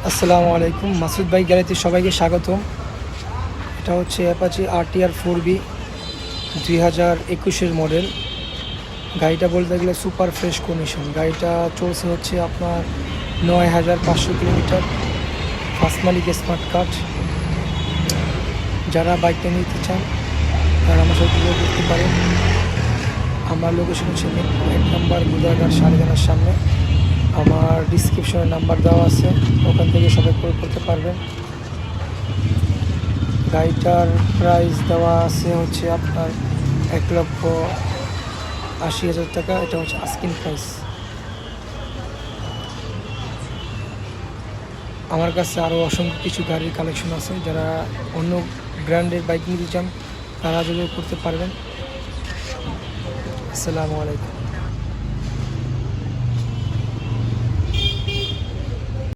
আসসালামু আলাইকুম, মাসুদ ভাই গ্যালারিতে সবাইকে স্বাগতম। এটা হচ্ছে অ্যাপাচি RTR 4B 2021-এর মডেল। গাড়িটা বলতে গেলে সুপার ফ্রেশ কন্ডিশন। গাড়িটা চলছে হচ্ছে আপনার 9,500 কিলোমিটার, ফার্স্ট মালিক স্মার্ট কার্ড। যারা বাইকটা নিতে চান তারা আমার সাথে যোগাযোগ করতে পারেন। আমার লোকেশন হচ্ছে 1 নম্বর বুদাঘাট সারেগানার সামনে। আমার ডিসক্রিপশনে নাম্বার দেওয়া আছে, ওখান থেকে সবাই কল করতে পারবেন। গাড়িটার প্রাইস দেওয়া আছে হচ্ছে আপনার 1,80,000 টাকা। এটা হচ্ছে আস্কিং প্রাইস। আমার কাছে আরও অসংখ্য কিছু গাড়ির কালেকশন আছে। যারা অন্য ব্র্যান্ডের বাইক নিতে চান তারা যোগাযোগ করতে পারবেন। আসসালামু আলাইকুম।